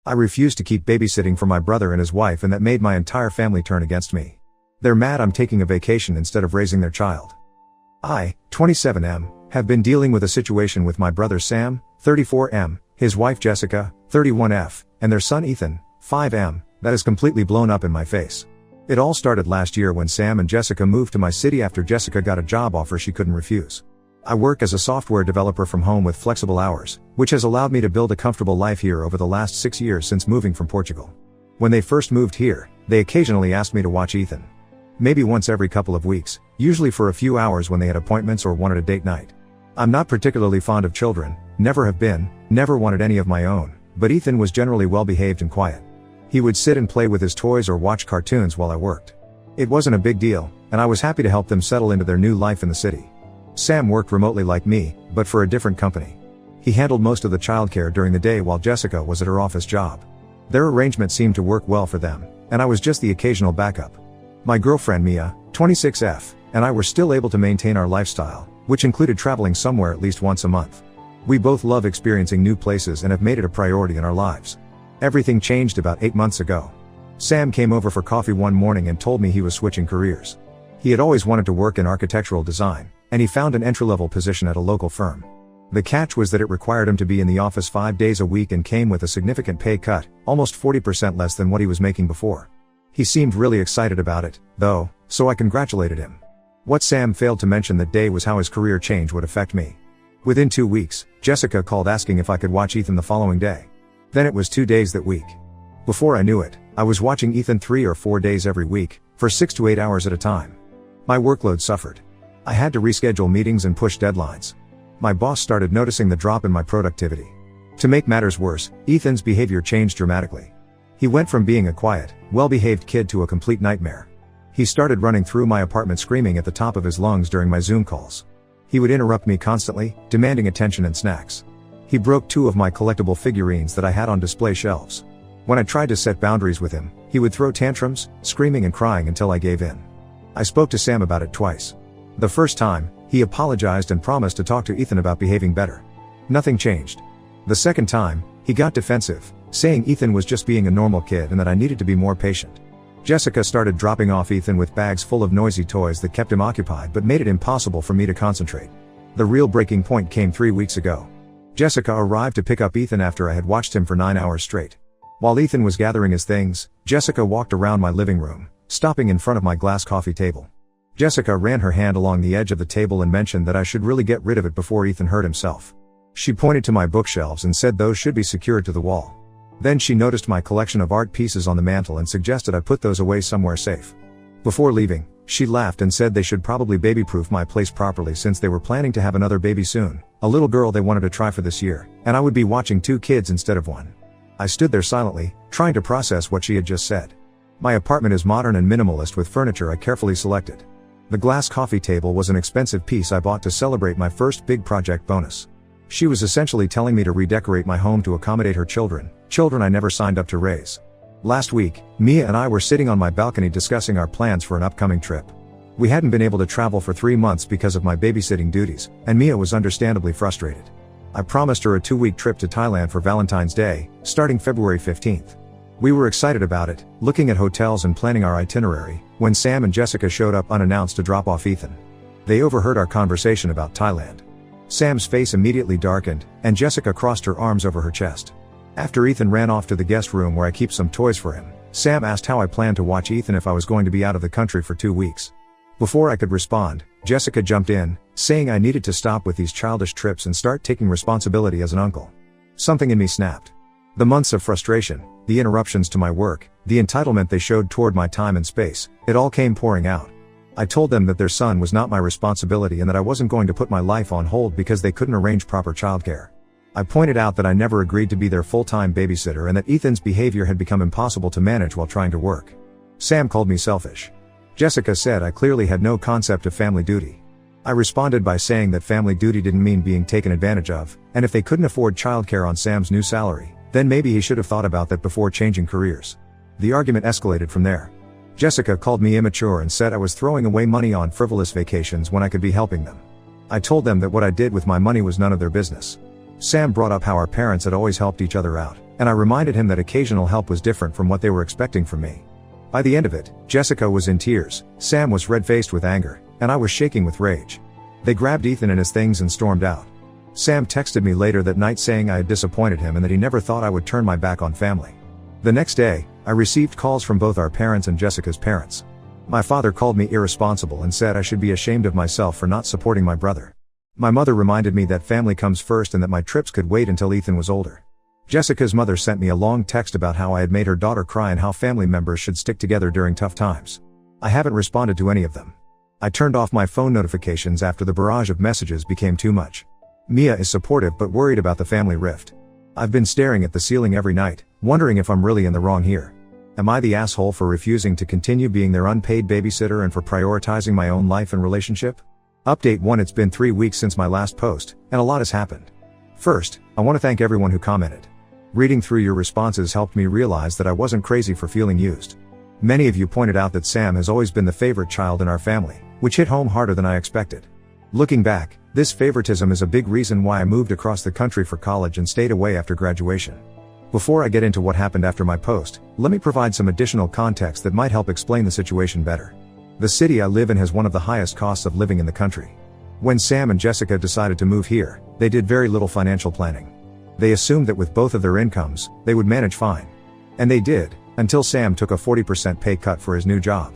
I refused to keep babysitting for my brother and his wife, and that made my entire family turn against me. They're mad I'm taking a vacation instead of raising their child. I, 27M, have been dealing with a situation with my brother Sam, 34M, his wife Jessica, 31F, and their son Ethan, 5M, that has completely blown up in my face. It all started last year when Sam and Jessica moved to my city after Jessica got a job offer she couldn't refuse. I work as a software developer from home with flexible hours, which has allowed me to build a comfortable life here over the last 6 years since moving from Portugal. When they first moved here, they occasionally asked me to watch Ethan. Maybe once every couple of weeks, usually for a few hours when they had appointments or wanted a date night. I'm not particularly fond of children, never have been, never wanted any of my own, but Ethan was generally well behaved and quiet. He would sit and play with his toys or watch cartoons while I worked. It wasn't a big deal, and I was happy to help them settle into their new life in the city. Sam worked remotely like me, but for a different company. He handled most of the childcare during the day while Jessica was at her office job. Their arrangement seemed to work well for them, and I was just the occasional backup. My girlfriend Mia, 26F, and I were still able to maintain our lifestyle, which included traveling somewhere at least once a month. We both love experiencing new places and have made it a priority in our lives. Everything changed about 8 months ago. Sam came over for coffee one morning and told me he was switching careers. He had always wanted to work in architectural design, and he found an entry-level position at a local firm. The catch was that it required him to be in the office 5 days a week and came with a significant pay cut, almost 40% less than what he was making before. He seemed really excited about it, though, so I congratulated him. What Sam failed to mention that day was how his career change would affect me. Within 2 weeks, Jessica called asking if I could watch Ethan the following day. Then it was 2 days that week. Before I knew it, I was watching Ethan 3 or 4 days every week, for 6 to 8 hours at a time. My workload suffered. I had to reschedule meetings and push deadlines. My boss started noticing the drop in my productivity. To make matters worse, Ethan's behavior changed dramatically. He went from being a quiet, well-behaved kid to a complete nightmare. He started running through my apartment screaming at the top of his lungs during my Zoom calls. He would interrupt me constantly, demanding attention and snacks. He broke 2 of my collectible figurines that I had on display shelves. When I tried to set boundaries with him, he would throw tantrums, screaming and crying until I gave in. I spoke to Sam about it twice. The first time, he apologized and promised to talk to Ethan about behaving better. Nothing changed. The second time, he got defensive, saying Ethan was just being a normal kid and that I needed to be more patient. Jessica started dropping off Ethan with bags full of noisy toys that kept him occupied but made it impossible for me to concentrate. The real breaking point came 3 weeks ago. Jessica arrived to pick up Ethan after I had watched him for 9 hours straight. While Ethan was gathering his things, Jessica walked around my living room, stopping in front of my glass coffee table. Jessica ran her hand along the edge of the table and mentioned that I should really get rid of it before Ethan hurt himself. She pointed to my bookshelves and said those should be secured to the wall. Then she noticed my collection of art pieces on the mantle and suggested I put those away somewhere safe. Before leaving, she laughed and said they should probably baby-proof my place properly since they were planning to have another baby soon, a little girl they wanted to try for this year, and I would be watching 2 kids instead of 1. I stood there silently, trying to process what she had just said. My apartment is modern and minimalist with furniture I carefully selected. The glass coffee table was an expensive piece I bought to celebrate my first big project bonus. She was essentially telling me to redecorate my home to accommodate her children I never signed up to raise. Last week, Mia and I were sitting on my balcony discussing our plans for an upcoming trip. We hadn't been able to travel for 3 months because of my babysitting duties, and Mia was understandably frustrated. I promised her a 2-week trip to Thailand for Valentine's Day, starting February 15th. We were excited about it, looking at hotels and planning our itinerary, when Sam and Jessica showed up unannounced to drop off Ethan. They overheard our conversation about Thailand. Sam's face immediately darkened, and Jessica crossed her arms over her chest. After Ethan ran off to the guest room where I keep some toys for him, Sam asked how I planned to watch Ethan if I was going to be out of the country for 2 weeks. Before I could respond, Jessica jumped in, saying I needed to stop with these childish trips and start taking responsibility as an uncle. Something in me snapped. The months of frustration, the interruptions to my work, the entitlement they showed toward my time and space, it all came pouring out. I told them that their son was not my responsibility and that I wasn't going to put my life on hold because they couldn't arrange proper childcare. I pointed out that I never agreed to be their full-time babysitter and that Ethan's behavior had become impossible to manage while trying to work. Sam called me selfish. Jessica said I clearly had no concept of family duty. I responded by saying that family duty didn't mean being taken advantage of, and if they couldn't afford childcare on Sam's new salary, then maybe he should have thought about that before changing careers. The argument escalated from there. Jessica called me immature and said I was throwing away money on frivolous vacations when I could be helping them. I told them that what I did with my money was none of their business. Sam brought up how our parents had always helped each other out, and I reminded him that occasional help was different from what they were expecting from me. By the end of it, Jessica was in tears, Sam was red-faced with anger, and I was shaking with rage. They grabbed Ethan and his things and stormed out. Sam texted me later that night saying I had disappointed him and that he never thought I would turn my back on family. The next day, I received calls from both our parents and Jessica's parents. My father called me irresponsible and said I should be ashamed of myself for not supporting my brother. My mother reminded me that family comes first and that my trips could wait until Ethan was older. Jessica's mother sent me a long text about how I had made her daughter cry and how family members should stick together during tough times. I haven't responded to any of them. I turned off my phone notifications after the barrage of messages became too much. Mia is supportive but worried about the family rift. I've been staring at the ceiling every night, wondering if I'm really in the wrong here. Am I the asshole for refusing to continue being their unpaid babysitter and for prioritizing my own life and relationship? Update 1: It's been 3 weeks since my last post, and a lot has happened. First, I want to thank everyone who commented. Reading through your responses helped me realize that I wasn't crazy for feeling used. Many of you pointed out that Sam has always been the favorite child in our family, which hit home harder than I expected. Looking back, this favoritism is a big reason why I moved across the country for college and stayed away after graduation. Before I get into what happened after my post, let me provide some additional context that might help explain the situation better. The city I live in has one of the highest costs of living in the country. When Sam and Jessica decided to move here, they did very little financial planning. They assumed that with both of their incomes, they would manage fine. And they did, until Sam took a 40% pay cut for his new job.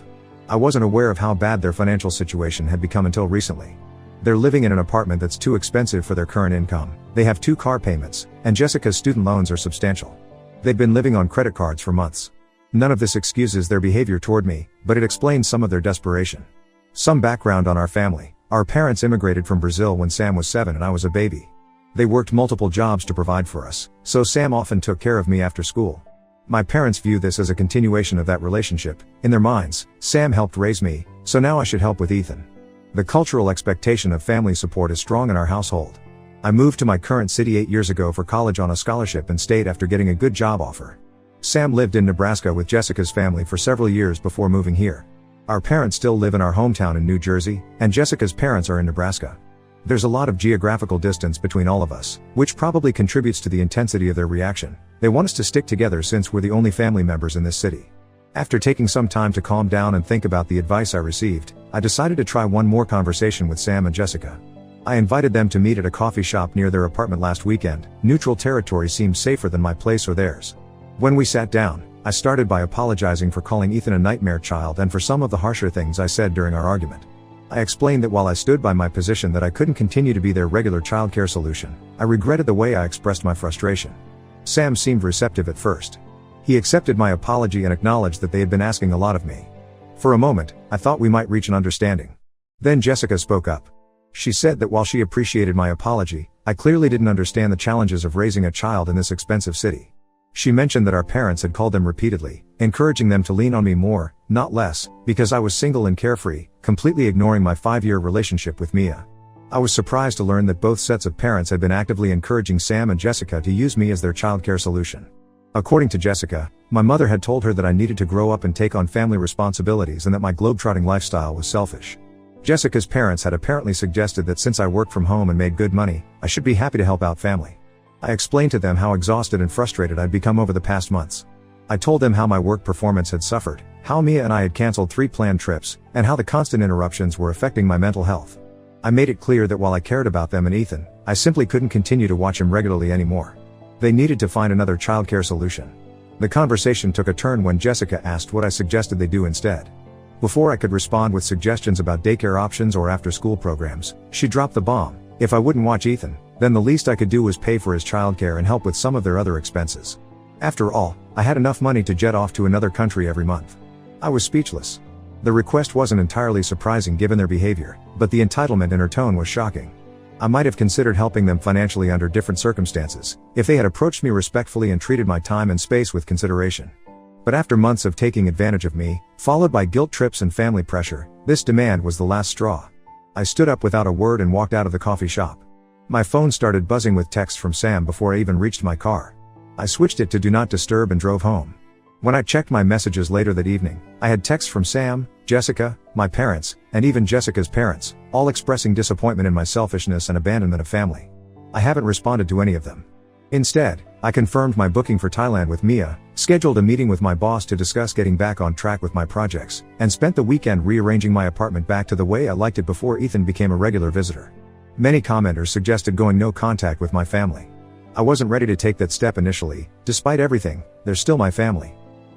I wasn't aware of how bad their financial situation had become until recently. They're living in an apartment that's too expensive for their current income, they have 2 car payments, and Jessica's student loans are substantial. They've been living on credit cards for months. None of this excuses their behavior toward me, but it explains some of their desperation. Some background on our family: our parents immigrated from Brazil when Sam was 7 and I was a baby. They worked multiple jobs to provide for us, so Sam often took care of me after school. My parents view this as a continuation of that relationship. In their minds, Sam helped raise me, so now I should help with Ethan. The cultural expectation of family support is strong in our household. I moved to my current city 8 years ago for college on a scholarship and stayed after getting a good job offer. Sam lived in Nebraska with Jessica's family for several years before moving here. Our parents still live in our hometown in New Jersey, and Jessica's parents are in Nebraska. There's a lot of geographical distance between all of us, which probably contributes to the intensity of their reaction. They want us to stick together since we're the only family members in this city. After taking some time to calm down and think about the advice I received, I decided to try one more conversation with Sam and Jessica. I invited them to meet at a coffee shop near their apartment last weekend. Neutral territory seemed safer than my place or theirs. When we sat down, I started by apologizing for calling Ethan a nightmare child and for some of the harsher things I said during our argument. I explained that while I stood by my position that I couldn't continue to be their regular childcare solution, I regretted the way I expressed my frustration. Sam seemed receptive at first. He accepted my apology and acknowledged that they had been asking a lot of me. For a moment, I thought we might reach an understanding. Then Jessica spoke up. She said that while she appreciated my apology, I clearly didn't understand the challenges of raising a child in this expensive city. She mentioned that our parents had called them repeatedly, encouraging them to lean on me more, not less, because I was single and carefree, completely ignoring my 5-year relationship with Mia. I was surprised to learn that both sets of parents had been actively encouraging Sam and Jessica to use me as their childcare solution. According to Jessica, my mother had told her that I needed to grow up and take on family responsibilities and that my globetrotting lifestyle was selfish. Jessica's parents had apparently suggested that since I worked from home and made good money, I should be happy to help out family. I explained to them how exhausted and frustrated I'd become over the past months. I told them how my work performance had suffered, how Mia and I had canceled 3 planned trips, and how the constant interruptions were affecting my mental health. I made it clear that while I cared about them and Ethan, I simply couldn't continue to watch him regularly anymore. They needed to find another childcare solution. The conversation took a turn when Jessica asked what I suggested they do instead. Before I could respond with suggestions about daycare options or after-school programs, she dropped the bomb. If I wouldn't watch Ethan, then the least I could do was pay for his childcare and help with some of their other expenses. After all, I had enough money to jet off to another country every month. I was speechless. The request wasn't entirely surprising given their behavior, but the entitlement in her tone was shocking. I might have considered helping them financially under different circumstances, if they had approached me respectfully and treated my time and space with consideration. But after months of taking advantage of me, followed by guilt trips and family pressure, this demand was the last straw. I stood up without a word and walked out of the coffee shop. My phone started buzzing with texts from Sam before I even reached my car. I switched it to Do Not Disturb and drove home. When I checked my messages later that evening, I had texts from Sam, Jessica, my parents, and even Jessica's parents, all expressing disappointment in my selfishness and abandonment of family. I haven't responded to any of them. Instead, I confirmed my booking for Thailand with Mia, scheduled a meeting with my boss to discuss getting back on track with my projects, and spent the weekend rearranging my apartment back to the way I liked it before Ethan became a regular visitor. Many commenters suggested going no contact with my family. I wasn't ready to take that step initially. Despite everything, they're still my family.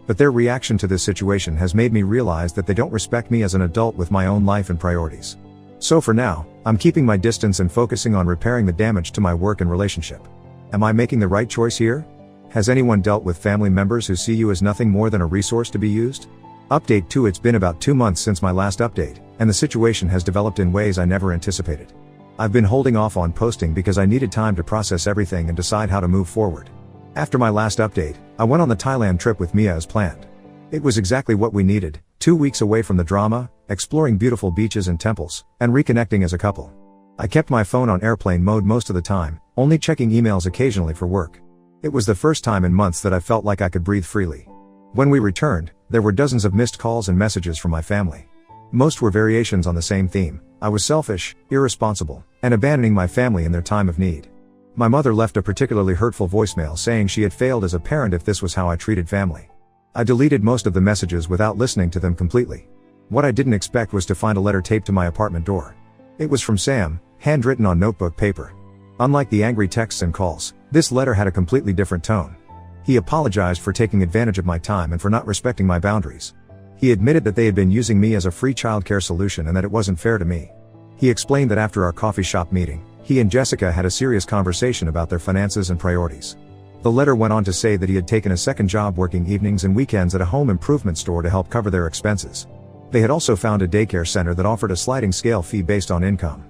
But their reaction to this situation has made me realize that they don't respect me as an adult with my own life and priorities. So for now, I'm keeping my distance and focusing on repairing the damage to my work and relationship. Am I making the right choice here? Has anyone dealt with family members who see you as nothing more than a resource to be used? Update 2. It's been about 2 months since my last update, and the situation has developed in ways I never anticipated. I've been holding off on posting because I needed time to process everything and decide how to move forward. After my last update, I went on the Thailand trip with Mia as planned. It was exactly what we needed, 2 weeks away from the drama, exploring beautiful beaches and temples, and reconnecting as a couple. I kept my phone on airplane mode most of the time, only checking emails occasionally for work. It was the first time in months that I felt like I could breathe freely. When we returned, there were dozens of missed calls and messages from my family. Most were variations on the same theme: I was selfish, irresponsible, and abandoning my family in their time of need. My mother left a particularly hurtful voicemail saying she had failed as a parent if this was how I treated family. I deleted most of the messages without listening to them completely. What I didn't expect was to find a letter taped to my apartment door. It was from Sam, handwritten on notebook paper. Unlike the angry texts and calls, this letter had a completely different tone. He apologized for taking advantage of my time and for not respecting my boundaries. He admitted that they had been using me as a free childcare solution and that it wasn't fair to me. He explained that after our coffee shop meeting, he and Jessica had a serious conversation about their finances and priorities. The letter went on to say that he had taken a second job working evenings and weekends at a home improvement store to help cover their expenses. They had also found a daycare center that offered a sliding scale fee based on income.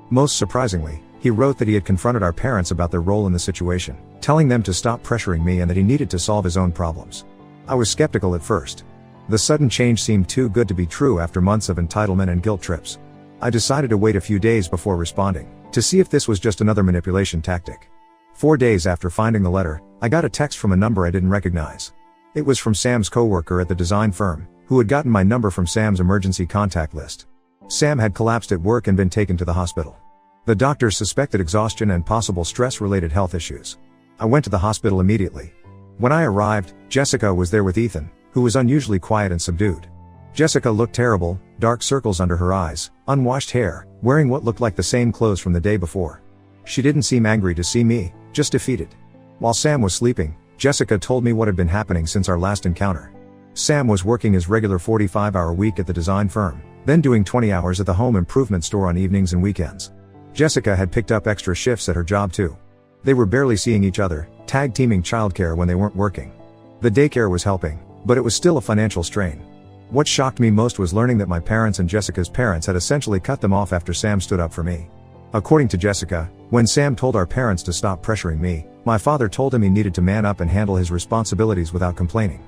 Most surprisingly, he wrote that he had confronted our parents about their role in the situation, telling them to stop pressuring me and that he needed to solve his own problems. I was skeptical at first. The sudden change seemed too good to be true after months of entitlement and guilt trips. I decided to wait a few days before responding, to see if this was just another manipulation tactic. 4 days after finding the letter, I got a text from a number I didn't recognize. It was from Sam's coworker at the design firm, who had gotten my number from Sam's emergency contact list. Sam had collapsed at work and been taken to the hospital. The doctors suspected exhaustion and possible stress-related health issues. I went to the hospital immediately. When I arrived, Jessica was there with Ethan, who was unusually quiet and subdued. Jessica looked terrible, dark circles under her eyes, unwashed hair, wearing what looked like the same clothes from the day before. She didn't seem angry to see me, just defeated. While Sam was sleeping, Jessica told me what had been happening since our last encounter. Sam was working his regular 45-hour week at the design firm, then doing 20 hours at the home improvement store on evenings and weekends. Jessica had picked up extra shifts at her job too. They were barely seeing each other, tag-teaming childcare when they weren't working. The daycare was helping, but it was still a financial strain. What shocked me most was learning that my parents and Jessica's parents had essentially cut them off after Sam stood up for me. According to Jessica, when Sam told our parents to stop pressuring me, my father told him he needed to man up and handle his responsibilities without complaining.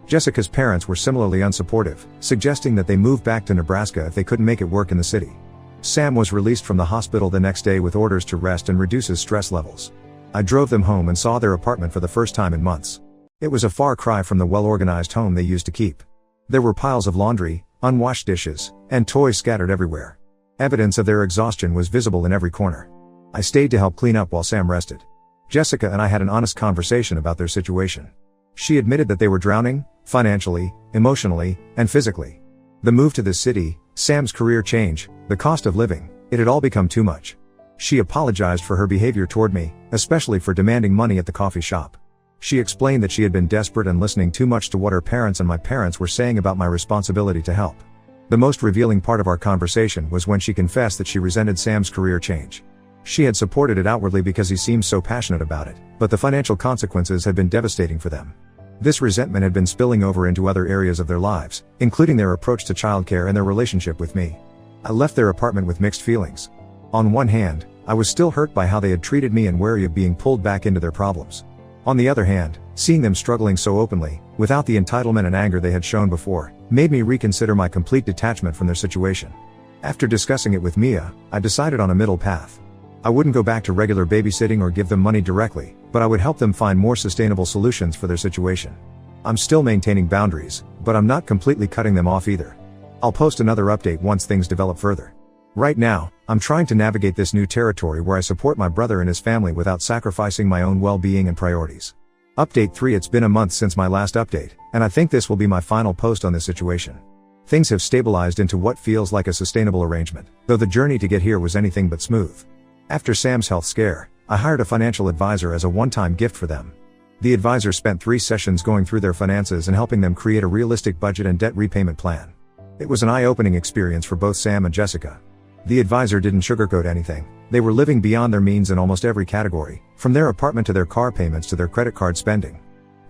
Jessica's parents were similarly unsupportive, suggesting that they move back to Nebraska if they couldn't make it work in the city. Sam was released from the hospital the next day with orders to rest and reduce his stress levels. I drove them home and saw their apartment for the first time in months. It was a far cry from the well-organized home they used to keep. There were piles of laundry, unwashed dishes, and toys scattered everywhere. Evidence of their exhaustion was visible in every corner. I stayed to help clean up while Sam rested. Jessica and I had an honest conversation about their situation. She admitted that they were drowning, financially, emotionally, and physically. The move to this city, Sam's career change, the cost of living, it had all become too much. She apologized for her behavior toward me, especially for demanding money at the coffee shop. She explained that she had been desperate and listening too much to what her parents and my parents were saying about my responsibility to help. The most revealing part of our conversation was when she confessed that she resented Sam's career change. She had supported it outwardly because he seemed so passionate about it, but the financial consequences had been devastating for them. This resentment had been spilling over into other areas of their lives, including their approach to childcare and their relationship with me. I left their apartment with mixed feelings. On one hand, I was still hurt by how they had treated me and wary of being pulled back into their problems. On the other hand, seeing them struggling so openly, without the entitlement and anger they had shown before, made me reconsider my complete detachment from their situation. After discussing it with Mia, I decided on a middle path. I wouldn't go back to regular babysitting or give them money directly, but I would help them find more sustainable solutions for their situation. I'm still maintaining boundaries, but I'm not completely cutting them off either. I'll post another update once things develop further. Right now, I'm trying to navigate this new territory where I support my brother and his family without sacrificing my own well-being and priorities. Update 3. It's been a month since my last update, and I think this will be my final post on this situation. Things have stabilized into what feels like a sustainable arrangement, though the journey to get here was anything but smooth. After Sam's health scare, I hired a financial advisor as a one-time gift for them. The advisor spent 3 sessions going through their finances and helping them create a realistic budget and debt repayment plan. It was an eye-opening experience for both Sam and Jessica. The advisor didn't sugarcoat anything. They were living beyond their means in almost every category, from their apartment to their car payments to their credit card spending.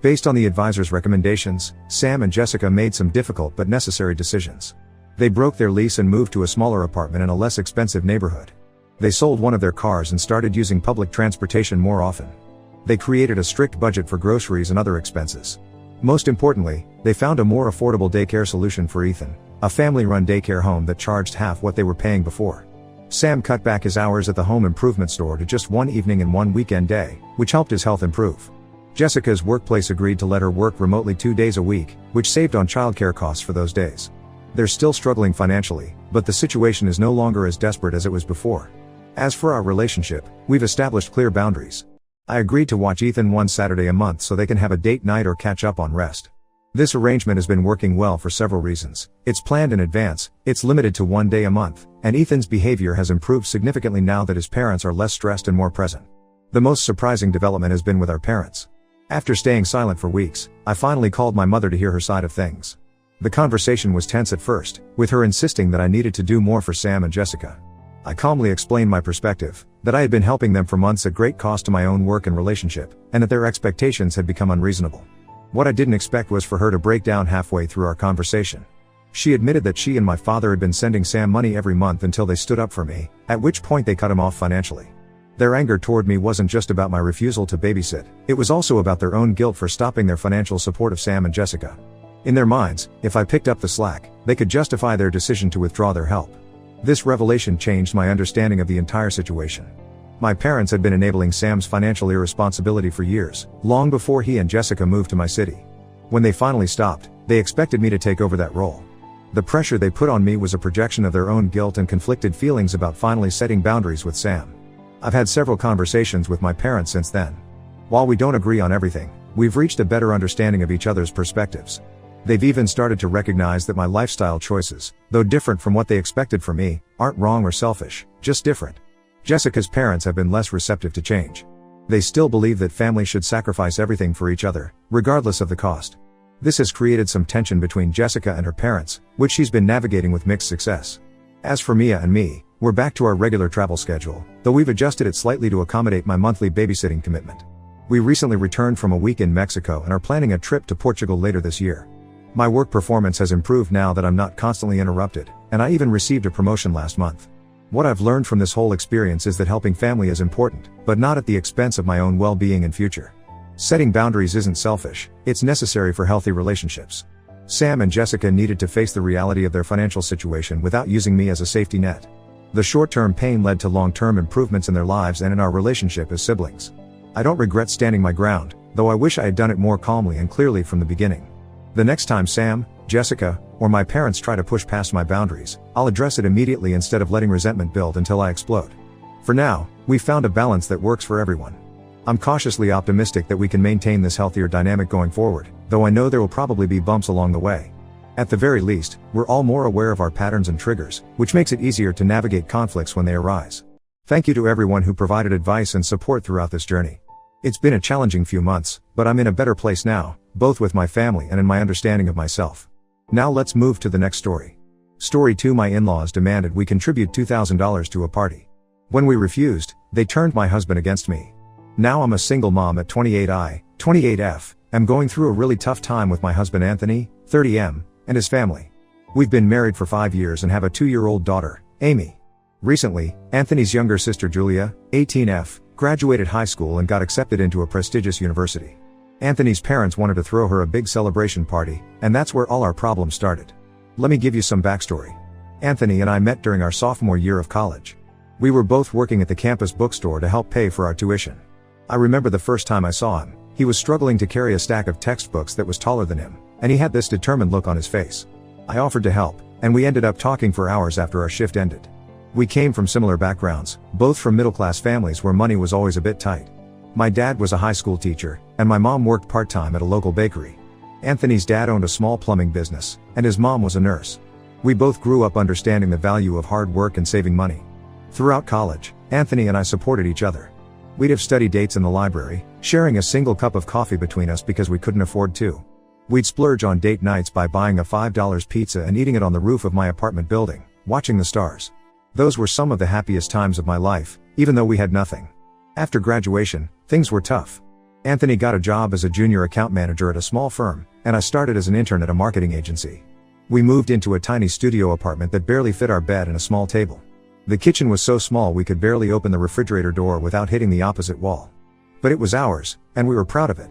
Based on the advisor's recommendations, Sam and Jessica made some difficult but necessary decisions. They broke their lease and moved to a smaller apartment in a less expensive neighborhood. They sold one of their cars and started using public transportation more often. They created a strict budget for groceries and other expenses. Most importantly, they found a more affordable daycare solution for Ethan, a family-run daycare home that charged half what they were paying before. Sam cut back his hours at the home improvement store to just 1 evening and 1 weekend day, which helped his health improve. Jessica's workplace agreed to let her work remotely 2 days a week, which saved on childcare costs for those days. They're still struggling financially, but the situation is no longer as desperate as it was before. As for our relationship, we've established clear boundaries. I agreed to watch Ethan one Saturday a month so they can have a date night or catch up on rest. This arrangement has been working well for several reasons. It's planned in advance, it's limited to 1 day a month, and Ethan's behavior has improved significantly now that his parents are less stressed and more present. The most surprising development has been with our parents. After staying silent for weeks, I finally called my mother to hear her side of things. The conversation was tense at first, with her insisting that I needed to do more for Sam and Jessica. I calmly explained my perspective, that I had been helping them for months at great cost to my own work and relationship, and that their expectations had become unreasonable. What I didn't expect was for her to break down halfway through our conversation. She admitted that she and my father had been sending Sam money every month until they stood up for me, at which point they cut him off financially. Their anger toward me wasn't just about my refusal to babysit, it was also about their own guilt for stopping their financial support of Sam and Jessica. In their minds, if I picked up the slack, they could justify their decision to withdraw their help. This revelation changed my understanding of the entire situation. My parents had been enabling Sam's financial irresponsibility for years, long before he and Jessica moved to my city. When they finally stopped, they expected me to take over that role. The pressure they put on me was a projection of their own guilt and conflicted feelings about finally setting boundaries with Sam. I've had several conversations with my parents since then. While we don't agree on everything, we've reached a better understanding of each other's perspectives. They've even started to recognize that my lifestyle choices, though different from what they expected from me, aren't wrong or selfish, just different. Jessica's parents have been less receptive to change. They still believe that families should sacrifice everything for each other, regardless of the cost. This has created some tension between Jessica and her parents, which she's been navigating with mixed success. As for Mia and me, we're back to our regular travel schedule, though we've adjusted it slightly to accommodate my monthly babysitting commitment. We recently returned from a week in Mexico and are planning a trip to Portugal later this year. My work performance has improved now that I'm not constantly interrupted, and I even received a promotion last month. What I've learned from this whole experience is that helping family is important, but not at the expense of my own well-being and future. Setting boundaries isn't selfish, it's necessary for healthy relationships. Sam and Jessica needed to face the reality of their financial situation without using me as a safety net. The short-term pain led to long-term improvements in their lives and in our relationship as siblings. I don't regret standing my ground, though I wish I had done it more calmly and clearly from the beginning. The next time Sam, Jessica, or my parents try to push past my boundaries, I'll address it immediately instead of letting resentment build until I explode. For now, we've found a balance that works for everyone. I'm cautiously optimistic that we can maintain this healthier dynamic going forward, though I know there will probably be bumps along the way. At the very least, we're all more aware of our patterns and triggers, which makes it easier to navigate conflicts when they arise. Thank you to everyone who provided advice and support throughout this journey. It's been a challenging few months, but I'm in a better place now, both with my family and in my understanding of myself. Now let's move to the next story. Story 2. My in-laws demanded we contribute $2,000 to a party. When we refused, they turned my husband against me. Now I'm a single mom at 28I, 28F, am going through a really tough time with my husband Anthony, 30M, and his family. We've been married for 5 years and have a 2-year-old daughter, Amy. Recently, Anthony's younger sister Julia, 18F, graduated high school and got accepted into a prestigious university. Anthony's parents wanted to throw her a big celebration party, and that's where all our problems started. Let me give you some backstory. Anthony and I met during our sophomore year of college. We were both working at the campus bookstore to help pay for our tuition. I remember the first time I saw him, he was struggling to carry a stack of textbooks that was taller than him, and he had this determined look on his face. I offered to help, and we ended up talking for hours after our shift ended. We came from similar backgrounds, both from middle-class families where money was always a bit tight. My dad was a high school teacher, and my mom worked part-time at a local bakery. Anthony's dad owned a small plumbing business, and his mom was a nurse. We both grew up understanding the value of hard work and saving money. Throughout college, Anthony and I supported each other. We'd have study dates in the library, sharing a single cup of coffee between us because we couldn't afford two. We'd splurge on date nights by buying a $5 pizza and eating it on the roof of my apartment building, watching the stars. Those were some of the happiest times of my life, even though we had nothing. After graduation, things were tough. Anthony got a job as a junior account manager at a small firm, and I started as an intern at a marketing agency. We moved into a tiny studio apartment that barely fit our bed and a small table. The kitchen was so small we could barely open the refrigerator door without hitting the opposite wall. But it was ours, and we were proud of it.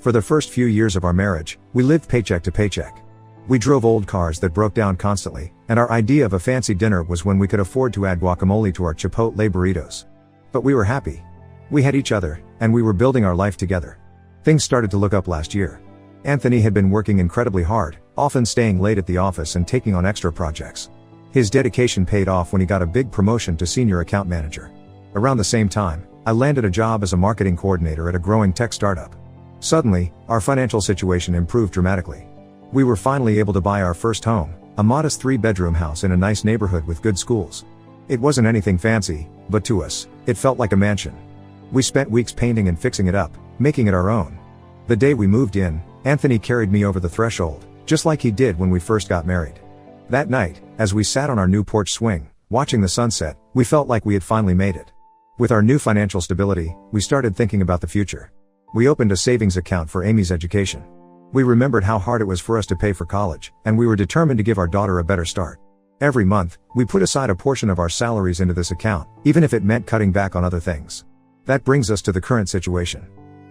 For the first few years of our marriage, we lived paycheck to paycheck. We drove old cars that broke down constantly, and our idea of a fancy dinner was when we could afford to add guacamole to our Chipotle burritos. But we were happy. We had each other, and we were building our life together. Things started to look up last year. Anthony had been working incredibly hard, often staying late at the office and taking on extra projects. His dedication paid off when he got a big promotion to senior account manager. Around the same time, I landed a job as a marketing coordinator at a growing tech startup. Suddenly, our financial situation improved dramatically. We were finally able to buy our first home, a modest 3-bedroom house in a nice neighborhood with good schools. It wasn't anything fancy, but to us, it felt like a mansion. We spent weeks painting and fixing it up, making it our own. The day we moved in, Anthony carried me over the threshold, just like he did when we first got married. That night, as we sat on our new porch swing, watching the sunset, we felt like we had finally made it. With our new financial stability, we started thinking about the future. We opened a savings account for Amy's education. We remembered how hard it was for us to pay for college, and we were determined to give our daughter a better start. Every month, we put aside a portion of our salaries into this account, even if it meant cutting back on other things. That brings us to the current situation.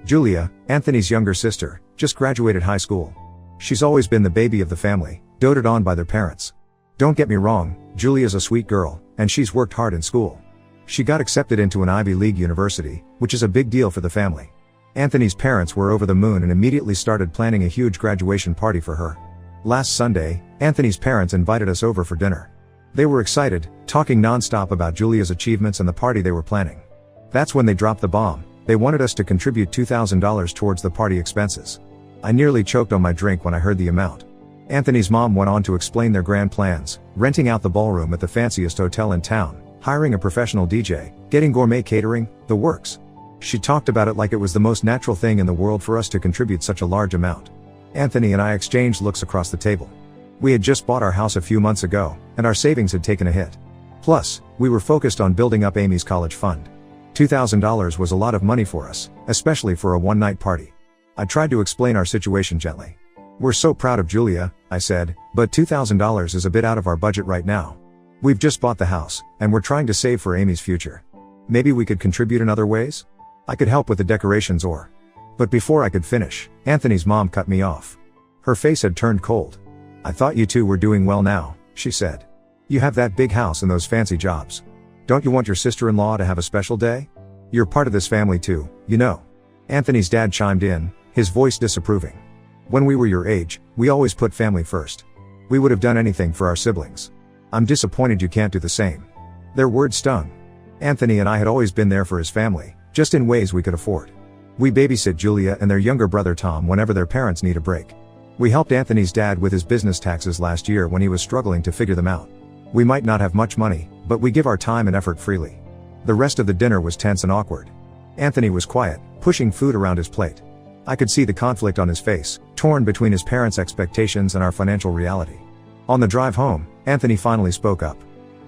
Julia, Anthony's younger sister, just graduated high school. She's always been the baby of the family, doted on by their parents. Don't get me wrong, Julia's a sweet girl, and she's worked hard in school. She got accepted into an Ivy League university, which is a big deal for the family. Anthony's parents were over the moon and immediately started planning a huge graduation party for her. Last Sunday, Anthony's parents invited us over for dinner. They were excited, talking non-stop about Julia's achievements and the party they were planning. That's when they dropped the bomb. They wanted us to contribute $2,000 towards the party expenses. I nearly choked on my drink when I heard the amount. Anthony's mom went on to explain their grand plans, renting out the ballroom at the fanciest hotel in town, hiring a professional DJ, getting gourmet catering, the works. She talked about it like it was the most natural thing in the world for us to contribute such a large amount. Anthony and I exchanged looks across the table. We had just bought our house a few months ago, and our savings had taken a hit. Plus, we were focused on building up Amy's college fund. $2,000 was a lot of money for us, especially for a one-night party. I tried to explain our situation gently. We're so proud of Julia, I said, but $2,000 is a bit out of our budget right now. We've just bought the house, and we're trying to save for Amy's future. Maybe we could contribute in other ways? I could help with the decorations or... But before I could finish, Anthony's mom cut me off. Her face had turned cold. I thought you two were doing well now, she said. You have that big house and those fancy jobs. Don't you want your sister-in-law to have a special day? You're part of this family too, you know. Anthony's dad chimed in, his voice disapproving. When we were your age, we always put family first. We would have done anything for our siblings. I'm disappointed you can't do the same. Their words stung. Anthony and I had always been there for his family, just in ways we could afford. We babysit Julia and their younger brother Tom whenever their parents need a break. We helped Anthony's dad with his business taxes last year when he was struggling to figure them out. We might not have much money, but we give our time and effort freely. The rest of the dinner was tense and awkward. Anthony was quiet, pushing food around his plate. I could see the conflict on his face, torn between his parents' expectations and our financial reality. On the drive home, Anthony finally spoke up.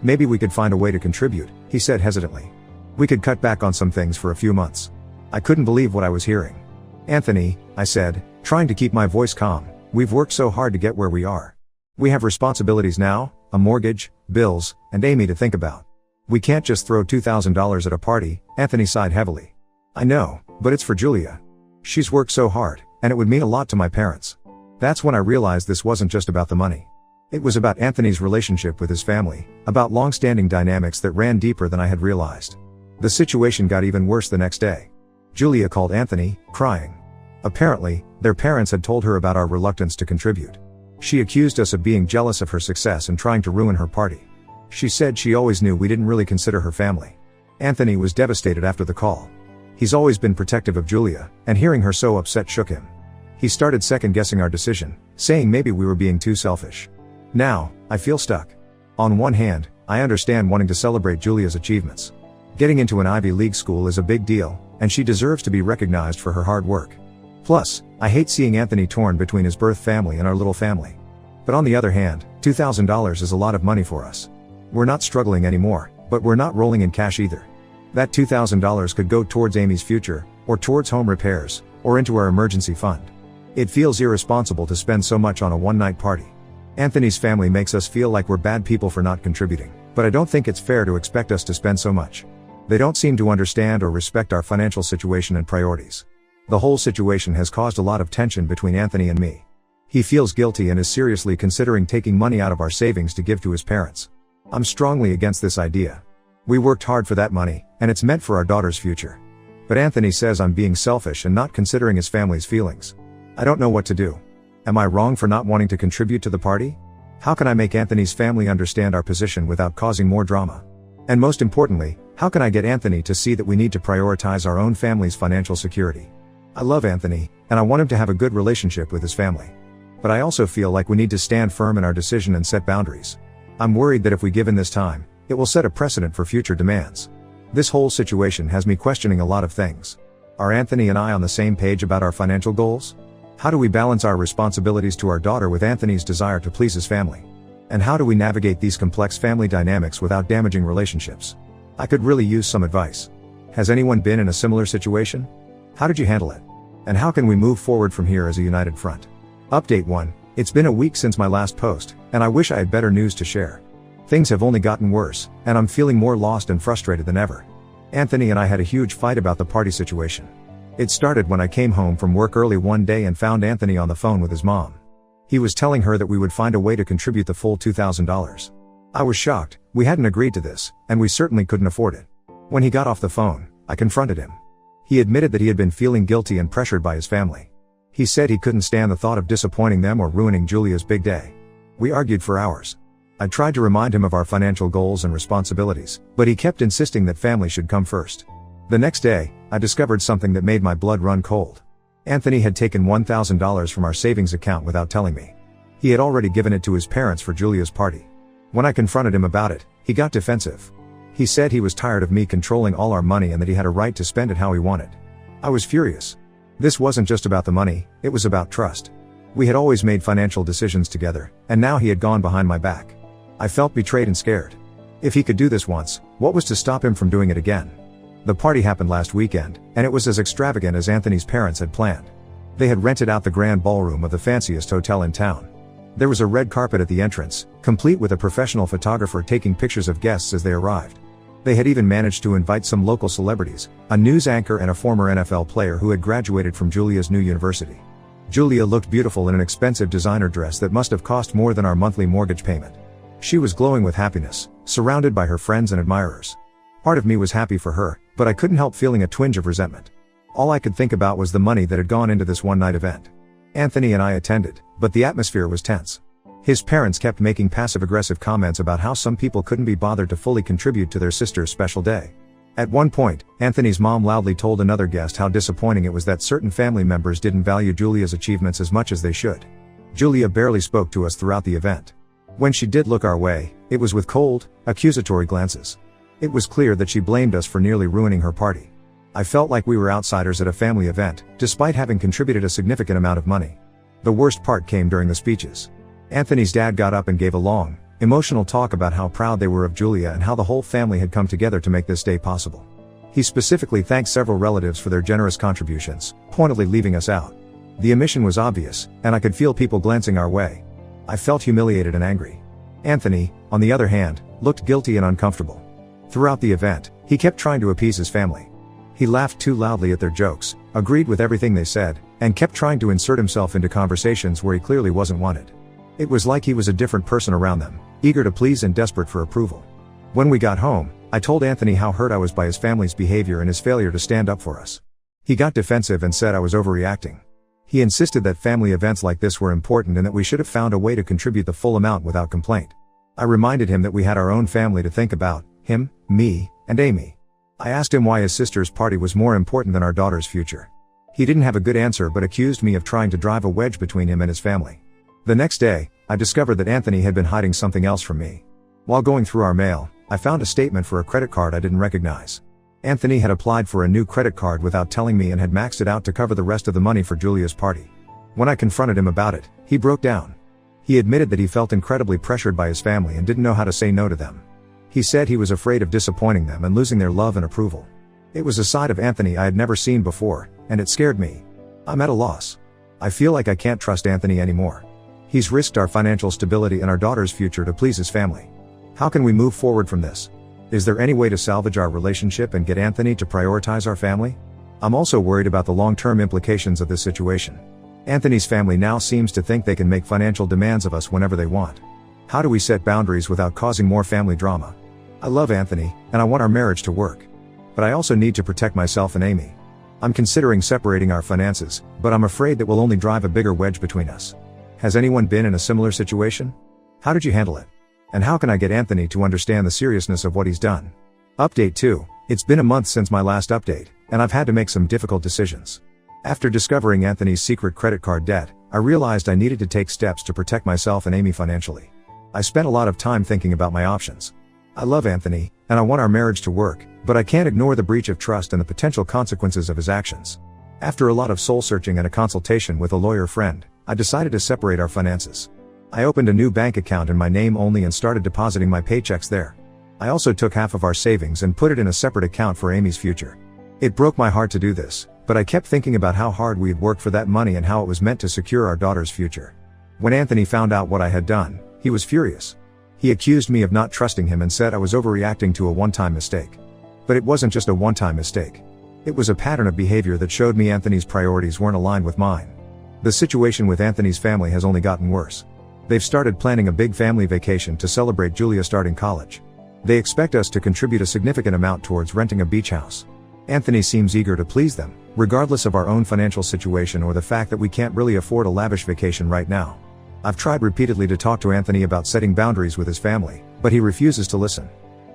Maybe we could find a way to contribute, he said hesitantly. We could cut back on some things for a few months. I couldn't believe what I was hearing. Anthony, I said, trying to keep my voice calm, we've worked so hard to get where we are. We have responsibilities now, a mortgage, bills, and Amy to think about. We can't just throw $2,000 at a party, Anthony sighed heavily. I know, but it's for Julia. She's worked so hard, and it would mean a lot to my parents. That's when I realized this wasn't just about the money. It was about Anthony's relationship with his family, about long-standing dynamics that ran deeper than I had realized. The situation got even worse the next day. Julia called Anthony, crying. Apparently, their parents had told her about our reluctance to contribute. She accused us of being jealous of her success and trying to ruin her party. She said she always knew we didn't really consider her family. Anthony was devastated after the call. He's always been protective of Julia, and hearing her so upset shook him. He started second-guessing our decision, saying maybe we were being too selfish. Now, I feel stuck. On one hand, I understand wanting to celebrate Julia's achievements. Getting into an Ivy League school is a big deal, and she deserves to be recognized for her hard work. Plus, I hate seeing Anthony torn between his birth family and our little family. But on the other hand, $2,000 is a lot of money for us. We're not struggling anymore, but we're not rolling in cash either. That $2,000 could go towards Amy's future, or towards home repairs, or into our emergency fund. It feels irresponsible to spend so much on a one-night party. Anthony's family makes us feel like we're bad people for not contributing, but I don't think it's fair to expect us to spend so much. They don't seem to understand or respect our financial situation and priorities. The whole situation has caused a lot of tension between Anthony and me. He feels guilty and is seriously considering taking money out of our savings to give to his parents. I'm strongly against this idea. We worked hard for that money, and it's meant for our daughter's future. But Anthony says I'm being selfish and not considering his family's feelings. I don't know what to do. Am I wrong for not wanting to contribute to the party? How can I make Anthony's family understand our position without causing more drama? And most importantly, how can I get Anthony to see that we need to prioritize our own family's financial security? I love Anthony, and I want him to have a good relationship with his family. But I also feel like we need to stand firm in our decision and set boundaries. I'm worried that if we give in this time, it will set a precedent for future demands. This whole situation has me questioning a lot of things. Are Anthony and I on the same page about our financial goals? How do we balance our responsibilities to our daughter with Anthony's desire to please his family? And how do we navigate these complex family dynamics without damaging relationships? I could really use some advice. Has anyone been in a similar situation? How did you handle it? And how can we move forward from here as a united front? Update 1. It's been a week since my last post, and I wish I had better news to share. Things have only gotten worse, and I'm feeling more lost and frustrated than ever. Anthony and I had a huge fight about the party situation. It started when I came home from work early one day and found Anthony on the phone with his mom. He was telling her that we would find a way to contribute the full $2,000. I was shocked. We hadn't agreed to this, and we certainly couldn't afford it. When he got off the phone, I confronted him. He admitted that he had been feeling guilty and pressured by his family. He said he couldn't stand the thought of disappointing them or ruining Julia's big day. We argued for hours. I tried to remind him of our financial goals and responsibilities, but he kept insisting that family should come first. The next day, I discovered something that made my blood run cold. Anthony had taken $1,000 from our savings account without telling me. He had already given it to his parents for Julia's party. When I confronted him about it, he got defensive. He said he was tired of me controlling all our money and that he had a right to spend it how he wanted. I was furious. This wasn't just about the money, it was about trust. We had always made financial decisions together, and now he had gone behind my back. I felt betrayed and scared. If he could do this once, what was to stop him from doing it again? The party happened last weekend, and it was as extravagant as Anthony's parents had planned. They had rented out the grand ballroom of the fanciest hotel in town. There was a red carpet at the entrance, complete with a professional photographer taking pictures of guests as they arrived. They had even managed to invite some local celebrities, a news anchor and a former NFL player who had graduated from Julia's new university. Julia looked beautiful in an expensive designer dress that must have cost more than our monthly mortgage payment. She was glowing with happiness, surrounded by her friends and admirers. Part of me was happy for her, but I couldn't help feeling a twinge of resentment. All I could think about was the money that had gone into this one-night event. Anthony and I attended, but the atmosphere was tense. His parents kept making passive-aggressive comments about how some people couldn't be bothered to fully contribute to their sister's special day. At one point, Anthony's mom loudly told another guest how disappointing it was that certain family members didn't value Julia's achievements as much as they should. Julia barely spoke to us throughout the event. When she did look our way, it was with cold, accusatory glances. It was clear that she blamed us for nearly ruining her party. I felt like we were outsiders at a family event, despite having contributed a significant amount of money. The worst part came during the speeches. Anthony's dad got up and gave a long, emotional talk about how proud they were of Julia and how the whole family had come together to make this day possible. He specifically thanked several relatives for their generous contributions, pointedly leaving us out. The omission was obvious, and I could feel people glancing our way. I felt humiliated and angry. Anthony, on the other hand, looked guilty and uncomfortable. Throughout the event, he kept trying to appease his family. He laughed too loudly at their jokes, agreed with everything they said, and kept trying to insert himself into conversations where he clearly wasn't wanted. It was like he was a different person around them, eager to please and desperate for approval. When we got home, I told Anthony how hurt I was by his family's behavior and his failure to stand up for us. He got defensive and said I was overreacting. He insisted that family events like this were important and that we should have found a way to contribute the full amount without complaint. I reminded him that we had our own family to think about, him, me, and Amy. I asked him why his sister's party was more important than our daughter's future. He didn't have a good answer but accused me of trying to drive a wedge between him and his family. The next day, I discovered that Anthony had been hiding something else from me. While going through our mail, I found a statement for a credit card I didn't recognize. Anthony had applied for a new credit card without telling me and had maxed it out to cover the rest of the money for Julia's party. When I confronted him about it, he broke down. He admitted that he felt incredibly pressured by his family and didn't know how to say no to them. He said he was afraid of disappointing them and losing their love and approval. It was a side of Anthony I had never seen before, and it scared me. I'm at a loss. I feel like I can't trust Anthony anymore. He's risked our financial stability and our daughter's future to please his family. How can we move forward from this? Is there any way to salvage our relationship and get Anthony to prioritize our family? I'm also worried about the long-term implications of this situation. Anthony's family now seems to think they can make financial demands of us whenever they want. How do we set boundaries without causing more family drama? I love Anthony, and I want our marriage to work. But I also need to protect myself and Amy. I'm considering separating our finances, but I'm afraid that will only drive a bigger wedge between us. Has anyone been in a similar situation? How did you handle it? And how can I get Anthony to understand the seriousness of what he's done? Update 2. It's been a month since my last update, and I've had to make some difficult decisions. After discovering Anthony's secret credit card debt, I realized I needed to take steps to protect myself and Amy financially. I spent a lot of time thinking about my options. I love Anthony, and I want our marriage to work, but I can't ignore the breach of trust and the potential consequences of his actions. After a lot of soul-searching and a consultation with a lawyer friend, I decided to separate our finances. I opened a new bank account in my name only and started depositing my paychecks there. I also took half of our savings and put it in a separate account for Amy's future. It broke my heart to do this, but I kept thinking about how hard we had worked for that money and how it was meant to secure our daughter's future. When Anthony found out what I had done, he was furious. He accused me of not trusting him and said I was overreacting to a one-time mistake. But it wasn't just a one-time mistake. It was a pattern of behavior that showed me Anthony's priorities weren't aligned with mine. The situation with Anthony's family has only gotten worse. They've started planning a big family vacation to celebrate Julia starting college. They expect us to contribute a significant amount towards renting a beach house. Anthony seems eager to please them, regardless of our own financial situation or the fact that we can't really afford a lavish vacation right now. I've tried repeatedly to talk to Anthony about setting boundaries with his family, but he refuses to listen.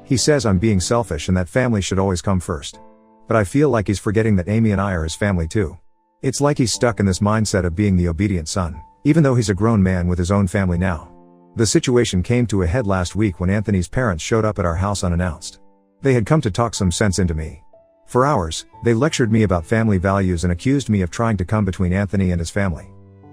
He says I'm being selfish and that family should always come first. But I feel like he's forgetting that Amy and I are his family too. It's like he's stuck in this mindset of being the obedient son, even though he's a grown man with his own family now. The situation came to a head last week when Anthony's parents showed up at our house unannounced. They had come to talk some sense into me. For hours, they lectured me about family values and accused me of trying to come between Anthony and his family.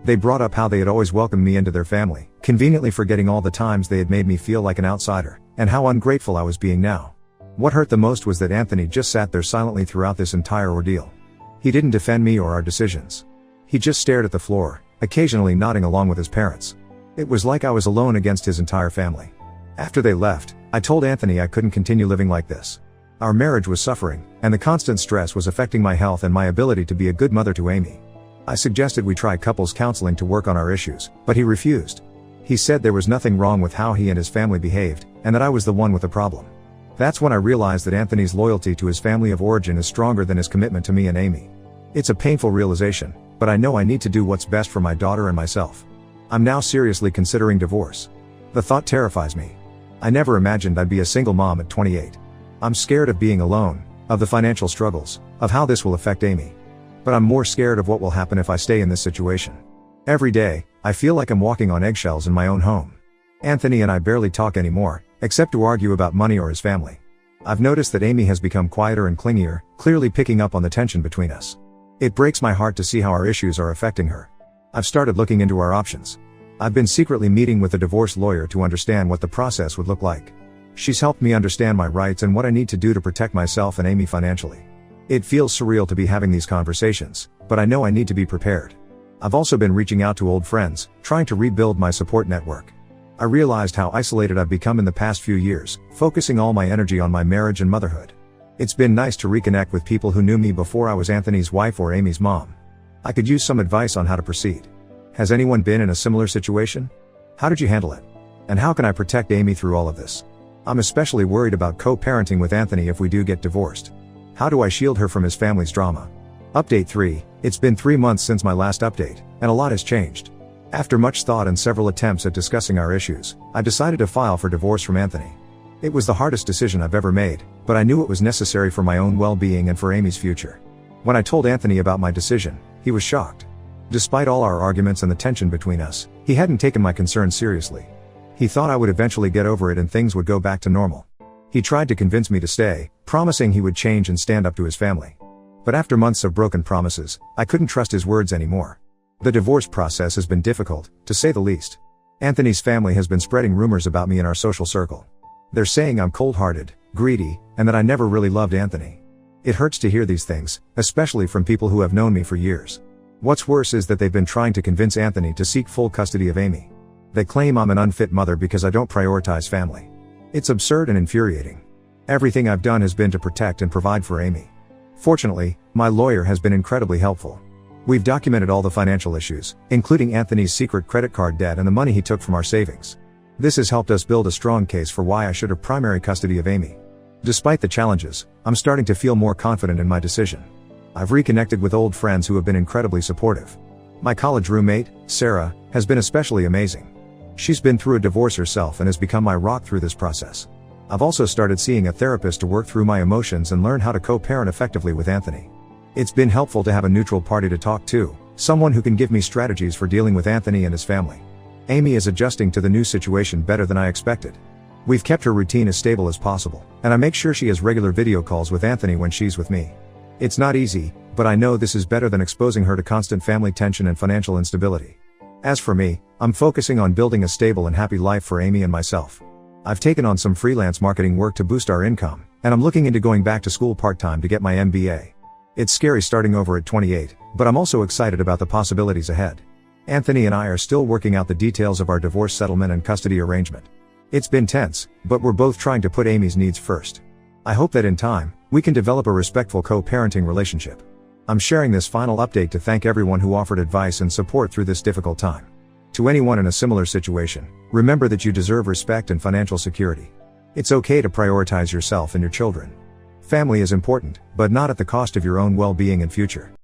They brought up how they had always welcomed me into their family, conveniently forgetting all the times they had made me feel like an outsider, and how ungrateful I was being now. What hurt the most was that Anthony just sat there silently throughout this entire ordeal. He didn't defend me or our decisions. He just stared at the floor, occasionally nodding along with his parents. It was like I was alone against his entire family. After they left, I told Anthony I couldn't continue living like this. Our marriage was suffering, and the constant stress was affecting my health and my ability to be a good mother to Amy. I suggested we try couples counseling to work on our issues, but he refused. He said there was nothing wrong with how he and his family behaved, and that I was the one with the problem. That's when I realized that Anthony's loyalty to his family of origin is stronger than his commitment to me and Amy. It's a painful realization, but I know I need to do what's best for my daughter and myself. I'm now seriously considering divorce. The thought terrifies me. I never imagined I'd be a single mom at 28. I'm scared of being alone, of the financial struggles, of how this will affect Amy. But I'm more scared of what will happen if I stay in this situation. Every day, I feel like I'm walking on eggshells in my own home. Anthony and I barely talk anymore, except to argue about money or his family. I've noticed that Amy has become quieter and clingier, clearly picking up on the tension between us. It breaks my heart to see how our issues are affecting her. I've started looking into our options. I've been secretly meeting with a divorce lawyer to understand what the process would look like. She's helped me understand my rights and what I need to do to protect myself and Amy financially. It feels surreal to be having these conversations, but I know I need to be prepared. I've also been reaching out to old friends, trying to rebuild my support network. I realized how isolated I've become in the past few years, focusing all my energy on my marriage and motherhood. It's been nice to reconnect with people who knew me before I was Anthony's wife or Amy's mom. I could use some advice on how to proceed. Has anyone been in a similar situation? How did you handle it? And how can I protect Amy through all of this? I'm especially worried about co-parenting with Anthony if we do get divorced. How do I shield her from his family's drama? Update 3. It's been 3 months since my last update, and a lot has changed. After much thought and several attempts at discussing our issues, I decided to file for divorce from Anthony. It was the hardest decision I've ever made, but I knew it was necessary for my own well-being and for Amy's future. When I told Anthony about my decision, he was shocked. Despite all our arguments and the tension between us, he hadn't taken my concerns seriously. He thought I would eventually get over it and things would go back to normal. He tried to convince me to stay, promising he would change and stand up to his family. But after months of broken promises, I couldn't trust his words anymore. The divorce process has been difficult, to say the least. Anthony's family has been spreading rumors about me in our social circle. They're saying I'm cold-hearted, greedy, and that I never really loved Anthony. It hurts to hear these things, especially from people who have known me for years. What's worse is that they've been trying to convince Anthony to seek full custody of Amy. They claim I'm an unfit mother because I don't prioritize family. It's absurd and infuriating. Everything I've done has been to protect and provide for Amy. Fortunately, my lawyer has been incredibly helpful. We've documented all the financial issues, including Anthony's secret credit card debt and the money he took from our savings. This has helped us build a strong case for why I should have primary custody of Amy. Despite the challenges, I'm starting to feel more confident in my decision. I've reconnected with old friends who have been incredibly supportive. My college roommate, Sarah, has been especially amazing. She's been through a divorce herself and has become my rock through this process. I've also started seeing a therapist to work through my emotions and learn how to co-parent effectively with Anthony. It's been helpful to have a neutral party to talk to, someone who can give me strategies for dealing with Anthony and his family. Amy is adjusting to the new situation better than I expected. We've kept her routine as stable as possible, and I make sure she has regular video calls with Anthony when she's with me. It's not easy, but I know this is better than exposing her to constant family tension and financial instability. As for me, I'm focusing on building a stable and happy life for Amy and myself. I've taken on some freelance marketing work to boost our income, and I'm looking into going back to school part-time to get my MBA. It's scary starting over at 28, but I'm also excited about the possibilities ahead. Anthony and I are still working out the details of our divorce settlement and custody arrangement. It's been tense, but we're both trying to put Amy's needs first. I hope that in time, we can develop a respectful co-parenting relationship. I'm sharing this final update to thank everyone who offered advice and support through this difficult time. To anyone in a similar situation, remember that you deserve respect and financial security. It's okay to prioritize yourself and your children. Family is important, but not at the cost of your own well-being and future.